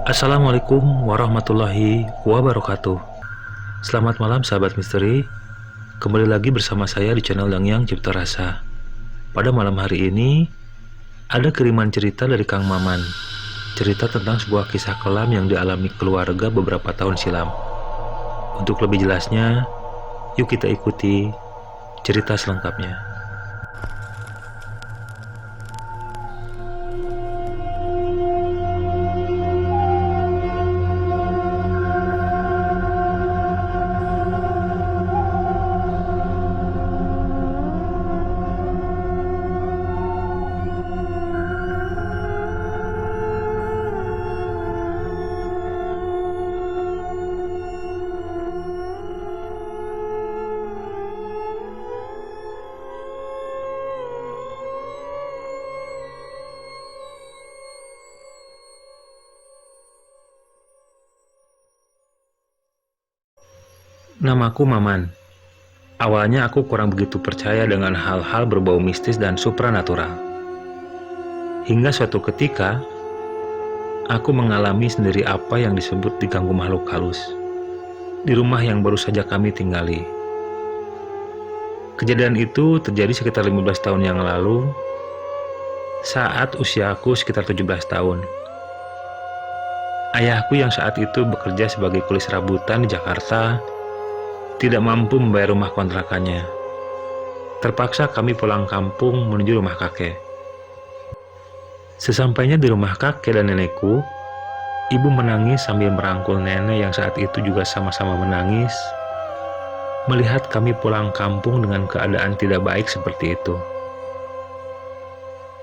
Assalamualaikum warahmatullahi wabarakatuh. Selamat malam sahabat misteri. Kembali lagi bersama saya di channel Yang Cipta Rasa. Pada malam hari ini ada kiriman cerita dari Kang Maman. Cerita tentang sebuah kisah kelam yang dialami keluarga beberapa tahun silam. Untuk lebih jelasnya, yuk kita ikuti cerita selengkapnya. Namaku Maman. Awalnya aku kurang begitu percaya dengan hal-hal berbau mistis dan supranatural. Hingga suatu ketika, aku mengalami sendiri apa yang disebut diganggu makhluk halus di rumah yang baru saja kami tinggali. Kejadian itu terjadi sekitar 15 tahun yang lalu, saat usiaku sekitar 17 tahun. Ayahku yang saat itu bekerja sebagai kulis rabutan di Jakarta tidak mampu membayar rumah kontrakannya. Terpaksa kami pulang kampung menuju rumah kakek. Sesampainya di rumah kakek dan nenekku, ibu menangis sambil merangkul nenek yang saat itu juga sama-sama menangis, melihat kami pulang kampung dengan keadaan tidak baik seperti itu.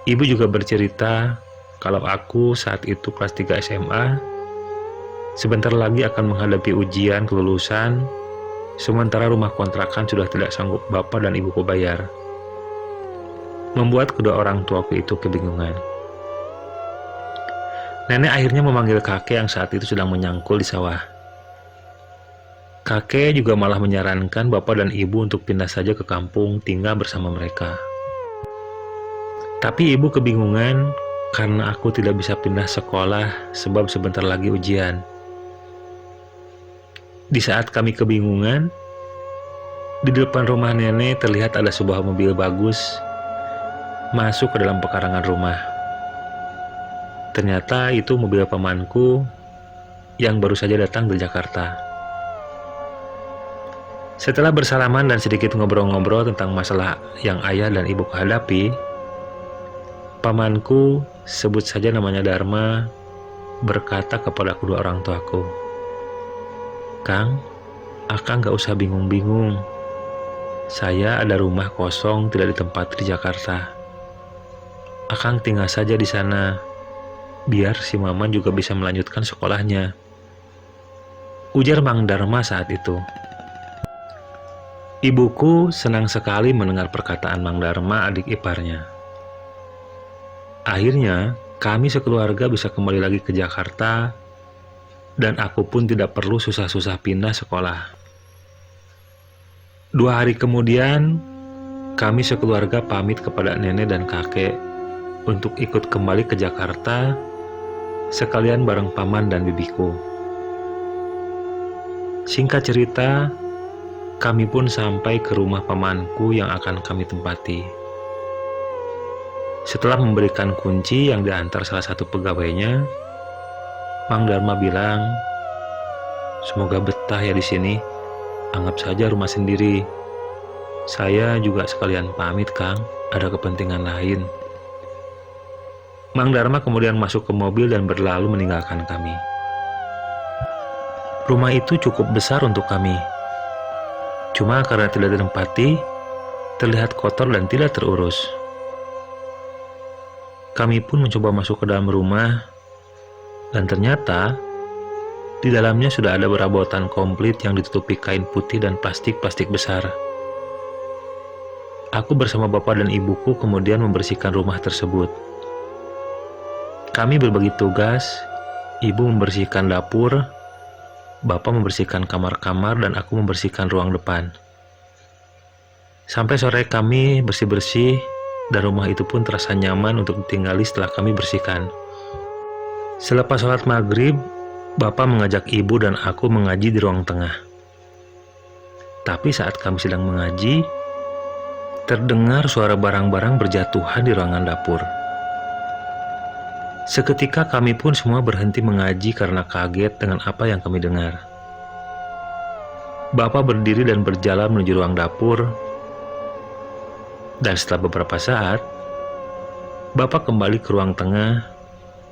Ibu juga bercerita kalau aku saat itu kelas 3 SMA, sebentar lagi akan menghadapi ujian kelulusan, sementara rumah kontrakan sudah tidak sanggup bapak dan ibuku bayar. Membuat kedua orang tuaku itu kebingungan. Nenek akhirnya memanggil kakek yang saat itu sedang menyangkul di sawah. Kakek juga malah menyarankan bapak dan ibu untuk pindah saja ke kampung tinggal bersama mereka. Tapi ibu kebingungan karena aku tidak bisa pindah sekolah sebab sebentar lagi ujian. Di saat kami kebingungan, di depan rumah nenek terlihat ada sebuah mobil bagus masuk ke dalam pekarangan rumah. Ternyata itu mobil pamanku yang baru saja datang dari Jakarta. Setelah bersalaman dan sedikit ngobrol-ngobrol tentang masalah yang ayah dan ibu hadapi, pamanku, sebut saja namanya Dharma, berkata kepada kedua orang tuaku, "Kang, Akang gak usah bingung-bingung. Saya ada rumah kosong tidak ditempati di Jakarta. Akang tinggal saja di sana, biar si Maman juga bisa melanjutkan sekolahnya," ujar Mang Dharma saat itu. Ibuku senang sekali mendengar perkataan Mang Dharma, adik iparnya. Akhirnya, kami sekeluarga bisa kembali lagi ke Jakarta, dan aku pun tidak perlu susah-susah pindah sekolah. 2 hari kemudian, kami sekeluarga pamit kepada nenek dan kakek untuk ikut kembali ke Jakarta, sekalian bareng paman dan bibiku. Singkat cerita, kami pun sampai ke rumah pamanku yang akan kami tempati. Setelah memberikan kunci yang diantar salah satu pegawainya, Mang Dharma bilang, "Semoga betah ya di sini. Anggap saja rumah sendiri. Saya juga sekalian pamit, Kang. Ada kepentingan lain." Mang Dharma kemudian masuk ke mobil dan berlalu meninggalkan kami. Rumah itu cukup besar untuk kami. Cuma karena tidak ditempati, terlihat kotor dan tidak terurus. Kami pun mencoba masuk ke dalam rumah, dan ternyata di dalamnya sudah ada perabotan komplit yang ditutupi kain putih dan plastik-plastik besar. Aku bersama bapak dan ibuku kemudian membersihkan rumah tersebut. Kami berbagi tugas, ibu membersihkan dapur, bapak membersihkan kamar-kamar, dan aku membersihkan ruang depan. Sampai sore kami bersih-bersih, dan rumah itu pun terasa nyaman untuk ditinggali setelah kami bersihkan. Selepas sholat maghrib, Bapak mengajak ibu dan aku mengaji di ruang tengah. Tapi saat kami sedang mengaji, terdengar suara barang-barang berjatuhan di ruangan dapur. Seketika kami pun semua berhenti mengaji karena kaget dengan apa yang kami dengar. Bapak berdiri dan berjalan menuju ruang dapur. Dan setelah beberapa saat, Bapak kembali ke ruang tengah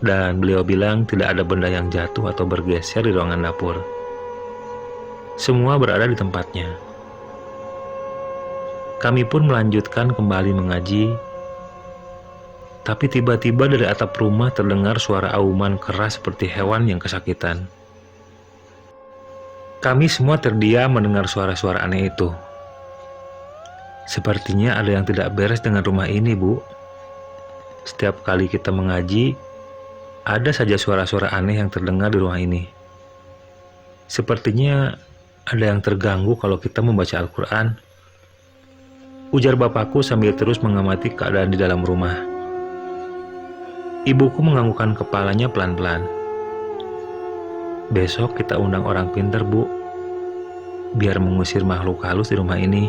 dan beliau bilang tidak ada benda yang jatuh atau bergeser di ruangan dapur. Semua berada di tempatnya. Kami pun melanjutkan kembali mengaji, tapi tiba-tiba dari atap rumah terdengar suara auman keras seperti hewan yang kesakitan. Kami semua terdiam mendengar suara-suara aneh itu. Sepertinya ada yang tidak beres dengan rumah ini, Bu. Setiap kali kita mengaji, ada saja suara-suara aneh yang terdengar di rumah ini. Sepertinya ada yang terganggu kalau kita membaca Al-Quran, ujar bapakku sambil terus mengamati keadaan di dalam rumah. Ibuku menganggukkan kepalanya pelan-pelan. Besok kita undang orang pintar, Bu, biar mengusir makhluk halus di rumah ini.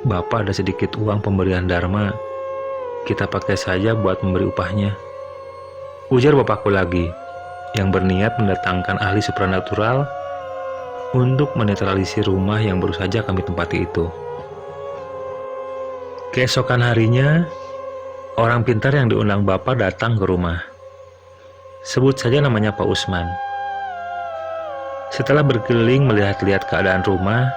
Bapak ada sedikit uang pemberian Dharma, kita pakai saja buat memberi upahnya, ujar bapakku lagi, yang berniat mendatangkan ahli supranatural untuk menetralisir rumah yang baru saja kami tempati itu. Keesokan harinya, orang pintar yang diundang Bapak datang ke rumah. Sebut saja namanya Pak Usman. Setelah berkeliling melihat-lihat keadaan rumah,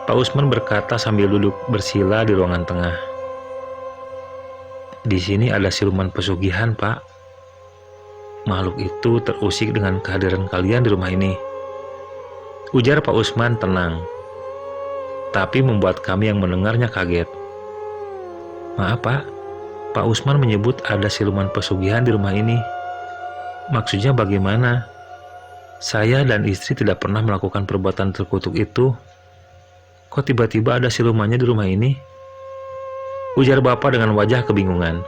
Pak Usman berkata sambil duduk bersila di ruangan tengah. Di sini ada siluman pesugihan, Pak. Makhluk itu terusik dengan kehadiran kalian di rumah ini, ujar Pak Usman tenang, tapi membuat kami yang mendengarnya kaget. Maaf, Pak. Pak Usman menyebut ada siluman pesugihan di rumah ini. Maksudnya bagaimana? Saya dan istri tidak pernah melakukan perbuatan terkutuk itu. Kok tiba-tiba ada silumannya di rumah ini? Ujar Bapak dengan wajah kebingungan.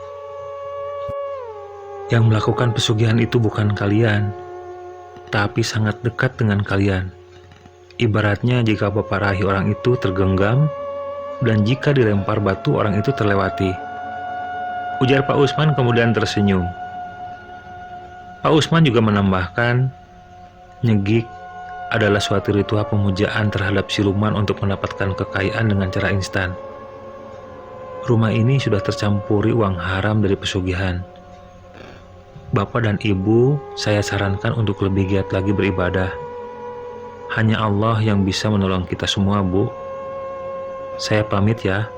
Yang melakukan pesugihan itu bukan kalian, tapi sangat dekat dengan kalian. Ibaratnya jika Bapak rahi orang itu tergenggam, dan jika dilempar batu orang itu terlewati. Ujar Pak Usman kemudian tersenyum. Pak Usman juga menambahkan, nyegik adalah suatu ritual pemujaan terhadap siluman untuk mendapatkan kekayaan dengan cara instan. Rumah ini sudah tercampuri uang haram dari pesugihan. Bapak dan Ibu, saya sarankan untuk lebih giat lagi beribadah. Hanya Allah yang bisa menolong kita semua, Bu. Saya pamit ya.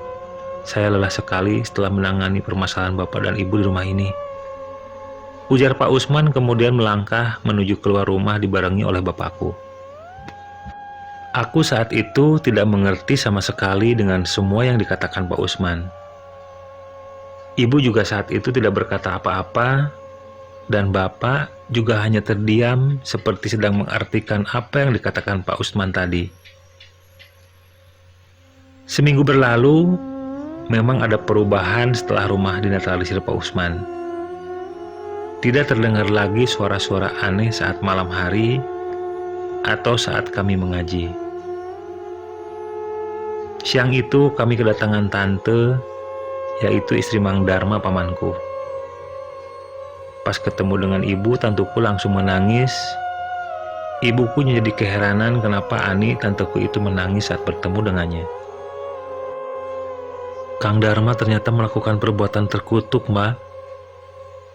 Saya lelah sekali setelah menangani permasalahan Bapak dan Ibu di rumah ini. Ujar Pak Usman kemudian melangkah menuju keluar rumah dibarengi oleh bapakku. Aku saat itu tidak mengerti sama sekali dengan semua yang dikatakan Pak Usman. Ibu juga saat itu tidak berkata apa-apa, dan Bapak juga hanya terdiam seperti sedang mengartikan apa yang dikatakan Pak Usman tadi. Seminggu berlalu, memang ada perubahan setelah rumah dinetralisir Pak Usman. Tidak terdengar lagi suara-suara aneh saat malam hari atau saat kami mengaji. Siang itu kami kedatangan tante, yaitu istri Mang Dharma pamanku. Pas ketemu dengan ibu, tanteku langsung menangis. Ibuku jadi keheranan kenapa Ani, tanteku itu menangis saat bertemu dengannya. Kang Dharma ternyata melakukan perbuatan terkutuk, Mbak.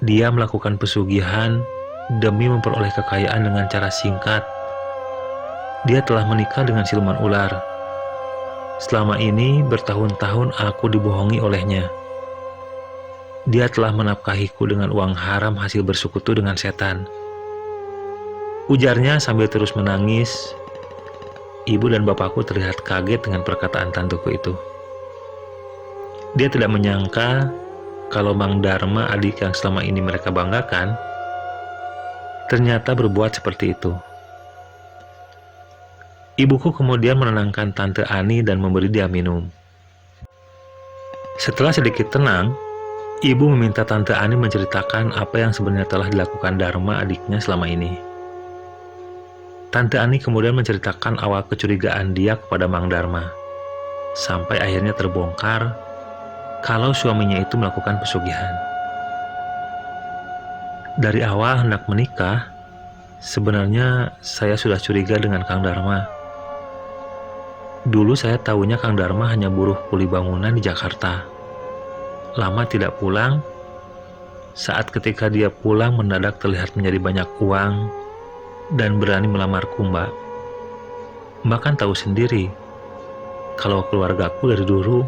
Dia melakukan pesugihan demi memperoleh kekayaan dengan cara singkat. Dia telah menikah dengan siluman ular. Selama ini bertahun-tahun aku dibohongi olehnya. Dia telah menafkahiku dengan uang haram hasil bersekutu dengan setan. Ujarnya sambil terus menangis. Ibu dan bapakku terlihat kaget dengan perkataan tanteku itu. Dia tidak menyangka kalau Mang Dharma, adik yang selama ini mereka banggakan, ternyata berbuat seperti itu. Ibuku kemudian menenangkan Tante Ani dan memberi dia minum. Setelah sedikit tenang, Ibu meminta Tante Ani menceritakan apa yang sebenarnya telah dilakukan Dharma adiknya selama ini. Tante Ani kemudian menceritakan awal kecurigaan dia kepada Mang Dharma, sampai akhirnya terbongkar kalau suaminya itu melakukan pesugihan. Dari awal hendak menikah, sebenarnya saya sudah curiga dengan Kang Dharma. Dulu saya tahunya Kang Dharma hanya buruh kuli bangunan di Jakarta. Lama tidak pulang, saat ketika dia pulang mendadak terlihat menjadi banyak uang dan berani melamarku, Mbak. Mbak kan tahu sendiri, kalau keluargaku dari dulu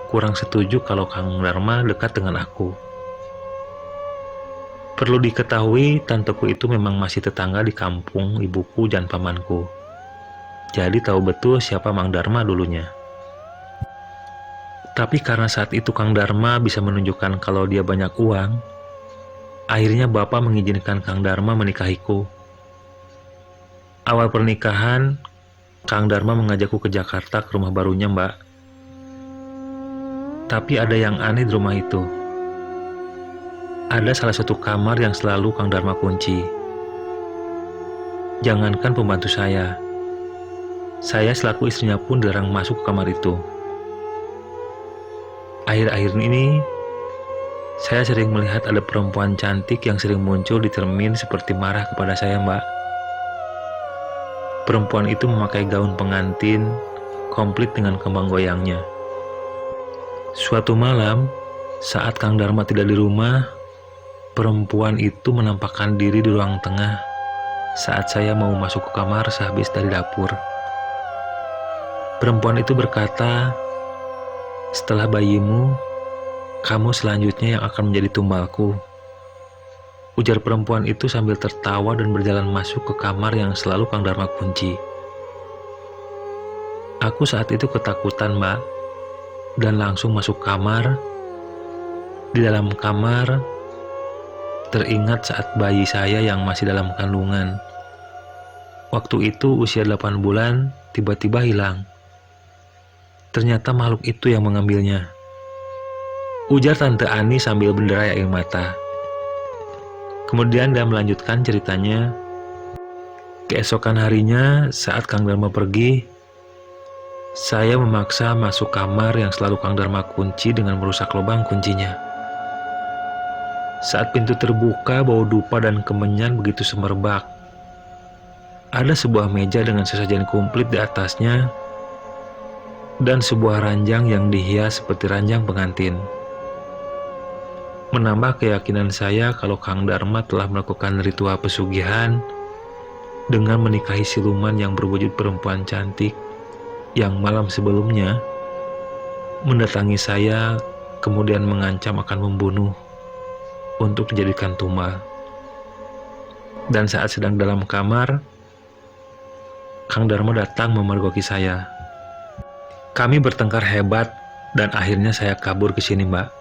kurang setuju kalau Kang Dharma dekat dengan aku. Perlu diketahui, tanteku itu memang masih tetangga di kampung ibuku dan pamanku. Jadi tahu betul siapa Mang Dharma dulunya. Tapi karena saat itu Kang Dharma bisa menunjukkan kalau dia banyak uang, akhirnya Bapak mengizinkan Kang Dharma menikahiku. Awal pernikahan, Kang Dharma mengajakku ke Jakarta ke rumah barunya, Mbak. Tapi ada yang aneh di rumah itu. Ada salah satu kamar yang selalu Kang Dharma kunci. Jangankan pembantu saya selaku istrinya pun dilarang masuk ke kamar itu. Akhir-akhir ini, saya sering melihat ada perempuan cantik yang sering muncul di cermin seperti marah kepada saya, Mbak. Perempuan itu memakai gaun pengantin, komplit dengan kembang goyangnya. Suatu malam, saat Kang Dharma tidak di rumah, perempuan itu menampakkan diri di ruang tengah saat saya mau masuk ke kamar sehabis dari dapur. Perempuan itu berkata, "Setelah bayimu, kamu selanjutnya yang akan menjadi tumbalku." Ujar perempuan itu sambil tertawa dan berjalan masuk ke kamar yang selalu Kang Dharma kunci. Aku saat itu ketakutan, Mbak, dan langsung masuk kamar. Di dalam kamar, teringat saat bayi saya yang masih dalam kandungan. Waktu itu usia 8 bulan, tiba-tiba hilang. Ternyata makhluk itu yang mengambilnya. Ujar Tante Ani sambil berderai air mata. Kemudian dia melanjutkan ceritanya. Keesokan harinya, saat Kang Dharma pergi, saya memaksa masuk kamar yang selalu Kang Dharma kunci dengan merusak lubang kuncinya. Saat pintu terbuka, bau dupa dan kemenyan begitu semerbak. Ada sebuah meja dengan sesajen komplit di atasnya, dan sebuah ranjang yang dihias seperti ranjang pengantin. Menambah keyakinan saya kalau Kang Dharma telah melakukan ritual pesugihan dengan menikahi siluman yang berwujud perempuan cantik yang malam sebelumnya mendatangi saya, kemudian mengancam akan membunuh untuk dijadikan tumbal. Dan saat sedang dalam kamar, Kang Dharma datang memergoki saya. Kami bertengkar hebat dan akhirnya saya kabur ke sini, Mbak.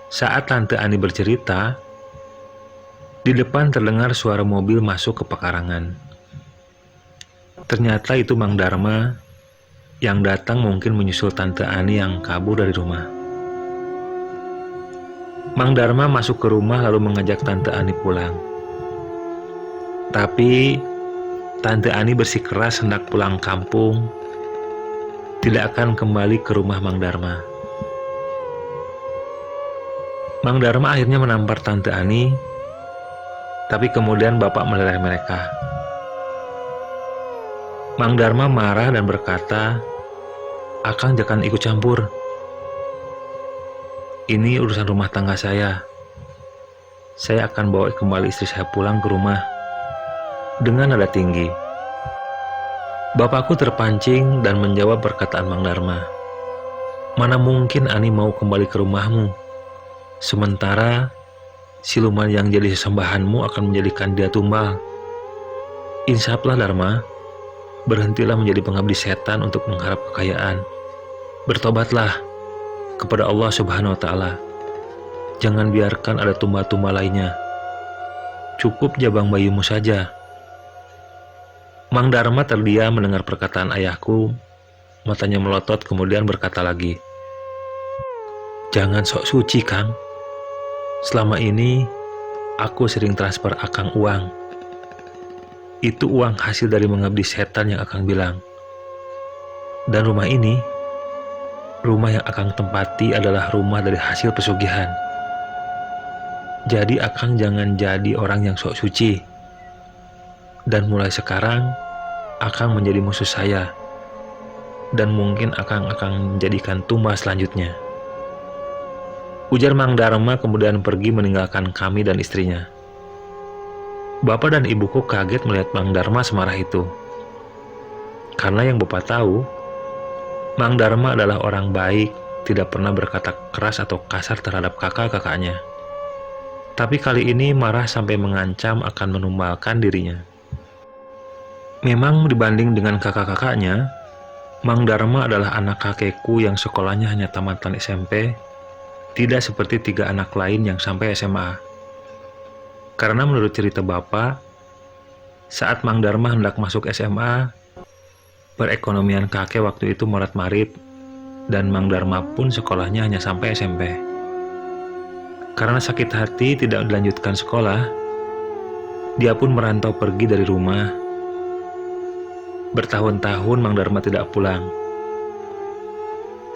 Saat Tante Ani bercerita, di depan terdengar suara mobil masuk ke pekarangan. Ternyata itu Mang Dharma yang datang mungkin menyusul Tante Ani yang kabur dari rumah. Mang Dharma masuk ke rumah lalu mengajak Tante Ani pulang. Tapi Tante Ani bersikeras hendak pulang kampung, tidak akan kembali ke rumah Mang Dharma. Mang Dharma akhirnya menampar Tante Ani, tapi kemudian Bapak meleleh mereka. Mang Dharma marah dan berkata, "Akang jangan ikut campur. Ini urusan rumah tangga saya. Saya akan bawa kembali istri saya pulang ke rumah." Dengan nada tinggi. Bapakku terpancing dan menjawab perkataan Mang Dharma. "Mana mungkin Ani mau kembali ke rumahmu? Sementara siluman yang jadi sesembahanmu akan menjadikan dia tumbal. Insaflah Dharma, berhentilah menjadi pengabdi setan untuk mengharap kekayaan. Bertobatlah kepada Allah Subhanahu wa Ta'ala. Jangan biarkan ada tumbal-tumbal lainnya. Cukup jabang bayimu saja." Mang Dharma terdiam mendengar perkataan ayahku, matanya melotot kemudian berkata lagi, Jangan sok suci, Kang. Selama ini, aku sering transfer Akang uang. Itu uang hasil dari mengabdi setan yang Akang bilang. Dan rumah ini, rumah yang Akang tempati adalah rumah dari hasil pesugihan. Jadi Akang jangan jadi orang yang sok suci. Dan mulai sekarang, Akang menjadi musuh saya. Dan mungkin Akang akan menjadikan tumbal selanjutnya. Ujar Mang Darma kemudian pergi meninggalkan kami dan istrinya. Bapak dan ibuku kaget melihat Mang Darma semarah itu. Karena yang Bapak tahu, Mang Darma adalah orang baik, tidak pernah berkata keras atau kasar terhadap kakak-kakaknya. Tapi kali ini marah sampai mengancam akan menumbalkan dirinya. Memang dibanding dengan kakak-kakaknya, Mang Darma adalah anak kakekku yang sekolahnya hanya tamatan SMP, tidak seperti 3 anak lain yang sampai SMA. Karena menurut cerita Bapak, saat Mang Darma hendak masuk SMA, perekonomian kakek waktu itu morat-marit, dan Mang Darma pun sekolahnya hanya sampai SMP. Karena sakit hati tidak dilanjutkan sekolah, dia pun merantau pergi dari rumah. Bertahun-tahun Mang Darma tidak pulang.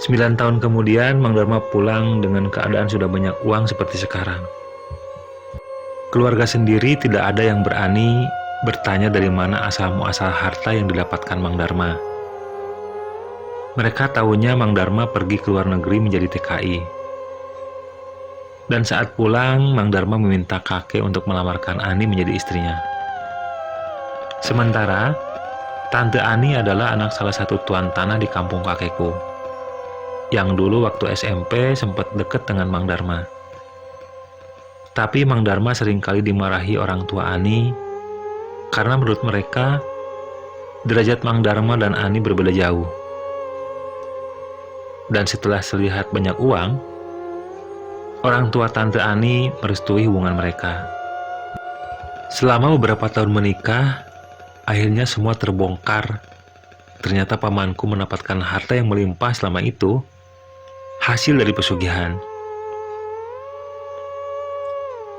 9 tahun kemudian Mang Darma pulang dengan keadaan sudah banyak uang seperti sekarang. Keluarga sendiri tidak ada yang berani bertanya dari mana asal-muasal harta yang didapatkan Mang Darma. Mereka tahunya Mang Darma pergi ke luar negeri menjadi TKI. Dan saat pulang, Mang Darma meminta kakek untuk melamarkan Ani menjadi istrinya. Sementara, Tante Ani adalah anak salah satu tuan tanah di kampung kakekku, yang dulu waktu SMP sempat dekat dengan Mang Darma. Tapi Mang Darma seringkali dimarahi orang tua Ani, karena menurut mereka, derajat Mang Darma dan Ani berbeda jauh. Dan setelah terlihat banyak uang, orang tua Tante Ani merestui hubungan mereka. Selama beberapa tahun menikah, akhirnya semua terbongkar. Ternyata pamanku mendapatkan harta yang melimpah selama itu, hasil dari pesugihan.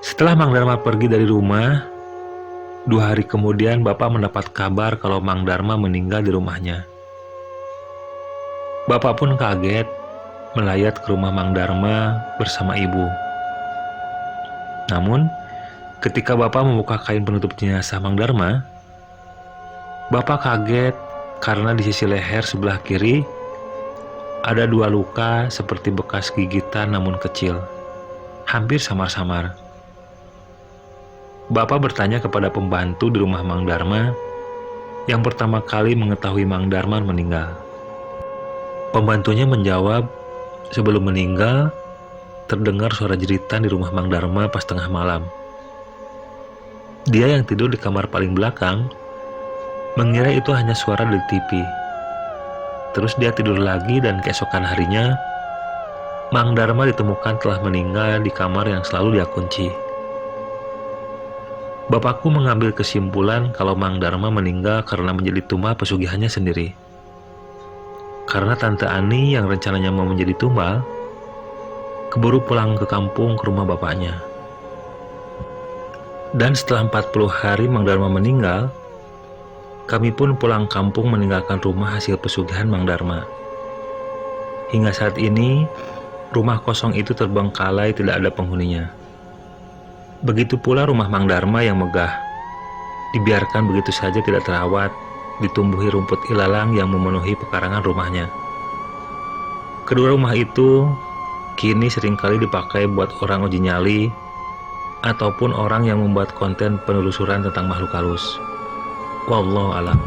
Setelah Mang Darma pergi dari rumah, 2 hari kemudian Bapak mendapat kabar kalau Mang Darma meninggal di rumahnya. Bapak pun kaget melayat ke rumah Mang Darma bersama ibu. Namun, ketika Bapak membuka kain penutup jenazah Mang Darma, Bapak kaget karena di sisi leher sebelah kiri ada 2 luka seperti bekas gigitan namun kecil, hampir samar-samar. Bapak bertanya kepada pembantu di rumah Mang Darma yang pertama kali mengetahui Mang Darma meninggal. Pembantunya menjawab, sebelum meninggal, terdengar suara jeritan di rumah Mang Darma pas tengah malam. Dia yang tidur di kamar paling belakang mengira itu hanya suara dari TV. Terus dia tidur lagi dan keesokan harinya, Mang Darma ditemukan telah meninggal di kamar yang selalu dia kunci. Bapakku mengambil kesimpulan kalau Mang Darma meninggal karena menjadi tumbal pesugihannya sendiri. Karena Tante Ani yang rencananya mau menjadi tumbal, keburu pulang ke kampung ke rumah bapaknya. Dan setelah 40 hari Mang Darma meninggal, kami pun pulang kampung meninggalkan rumah hasil pesugihan Mang Darma. Hingga saat ini, rumah kosong itu terbengkalai tidak ada penghuninya. Begitu pula rumah Mang Darma yang megah, dibiarkan begitu saja tidak terawat, ditumbuhi rumput ilalang yang memenuhi pekarangan rumahnya. Kedua rumah itu kini seringkali dipakai buat orang uji nyali ataupun orang yang membuat konten penelusuran tentang makhluk halus. Wallahu a'lam.